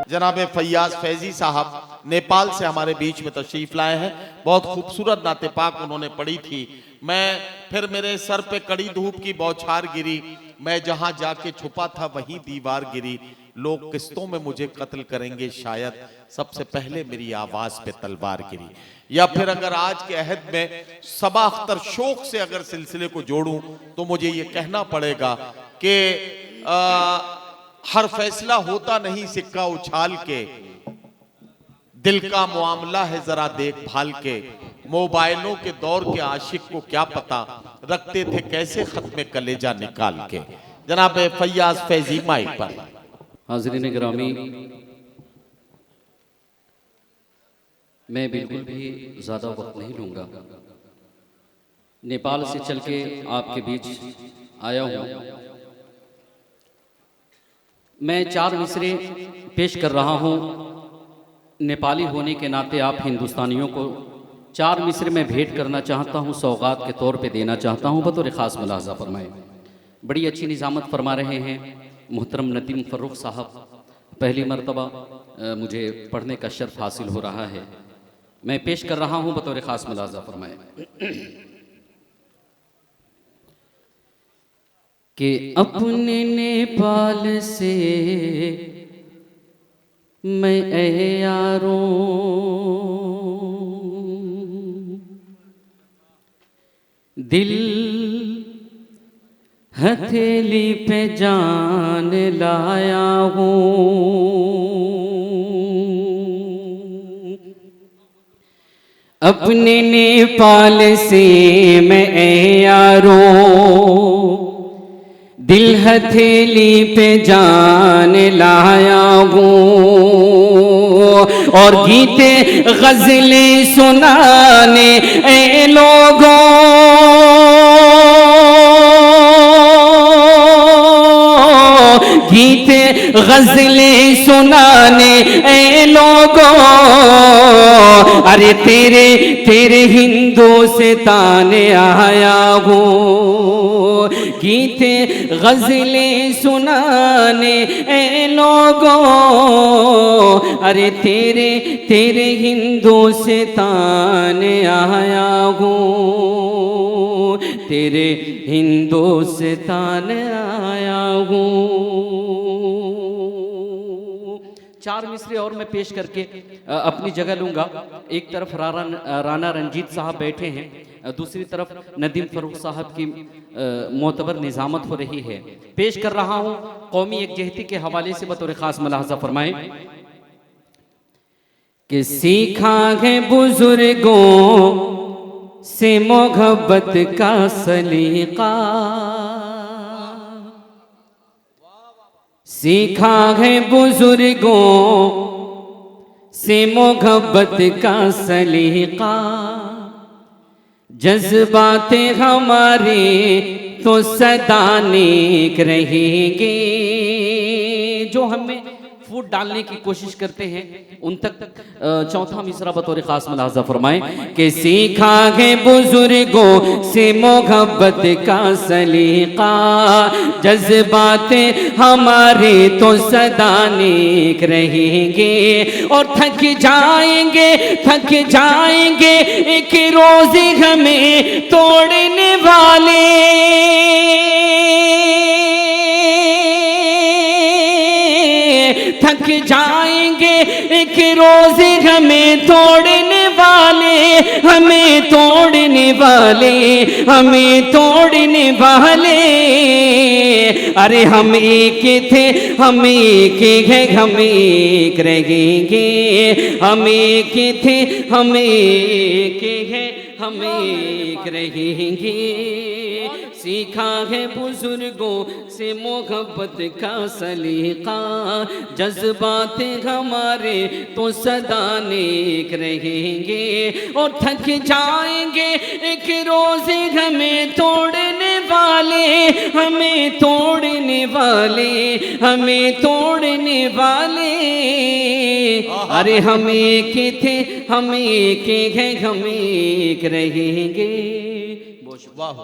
जनाब फैयाज फैजी साहब नेपाल से हमारे बीच में तशरीफ लाए हैं। बहुत खूबसूरत नाते पाक उन्होंने पढ़ी थी। फिर मेरे सर पे कड़ी धूप की बौछार गिरी, मैं जहां जाके छुपा था वहीं दीवार गिरी। लोग किस्तों में मुझे कत्ल करेंगे शायद, सबसे पहले मेरी आवाज पे तलवार गिरी। या फिर अगर आज के अहद में सबा अख्तर शौक से अगर सिलसिले को जोड़ूं तो मुझे ये कहना पड़ेगा कि हर फैसला होता नहीं सिक्का उछाल के, दिल का मामला है जरा देखभाल के। मोबाइलों के दौर के आशिक को क्या पता रखते थे कैसे खत में कलेजा निकाल के। जनाब फैयाज फैजी माइक पर। हाज़रीन गिरामी, मैं बिल्कुल भी ज़्यादा वक्त नहीं लूँगा। नेपाल से चल के आपके बीच आया हूँ। मैं 4 मिसरे पेश कर रहा हूँ। नेपाली होने के नाते आप हिंदुस्तानियों को 4 मिसरे में भेंट करना चाहता हूँ, सौगात के तौर पे देना चाहता हूँ। बतौर ख़ास मुलाहज़ा फरमाएँ। बड़ी अच्छी निज़ामत फरमा रहे हैं मोहतरम नदीम फ़र्रुख साहब। पहली मरतबा मुझे पढ़ने का शर्फ हासिल हो रहा है। मैं पेश कर रहा हूँ, बतौर ख़ास मुलाहज़ा फरमाएँ कि अपने नेपाल से मैं ऐ यारों दिल हथेली पे जान लाया हूँ। अपने नेपाल से मैं ऐ यारों दिल हथेली पे जान लाया हूँ, और गीते गज़लें सुनाने ऐ लोगों गीते गज़लें सुनाने ऐ लोगों। अरे तेरे तेरे हिंदुस्तान आया हूँ, गीते गज़लें सुनाने ऐ लोगों। अरे तेरे तेरे हिंदुस्तान आया हूँ, तेरे हिंदुस्तान आया हूँ। 4 मिसरे और मैं पेश करके अपनी जगह लूँगा। एक तरफ राना रंजीत साहब बैठे हैं, दूसरी तरफ नदीम फ़र्रुख साहब की मोतबर निज़ामत हो रही है। पेश कर रहा हूँ कौमी यकजहती के हवाले से, बतौर ख़ास मुलाहज़ा फरमाएँ कि सीखा है बुजुर्गों से मोहब्बत का सलीका, सीखा है बुजुर्गों से मोहब्बत का सलीका। जज्बातें हमारे तो सदा नेक रहेंगे। जो हमें फूट डालने की कोशिश करते हैं उन तक चौथा मिसरा बतौर ख़ास मुलाहज़ा फरमाएं कि सीखा है बुजुर्गों से मोहब्बत का सलीका। जज्बातें हमारे तो सदा नेक रहेंगे, और थक जाएंगे एक रोज़ हमें तोड़ने वाले। थक जाएंगे एक रोज़ हमें तोड़ने वाले, हमें तोड़ने वाले, हमें तोड़ने वाले। अरे हम एक थे, हम एक हैं, हम एक रहेंगे। हम एक थे, हम एक हैं, हम एक रहेंगे। सीखा है बुजुर्गों से मोहब्बत का सलीका। जज्बात हमारे तो सदा नेक रहेंगे, और थक जाएंगे एक रोज़ हमें तोड़ने वाले, हमें तोड़ने वाले, हमें तोड़ने वाले। अरे हम एक थे, हम एक हैं, हम एक रहेंगे। वाह।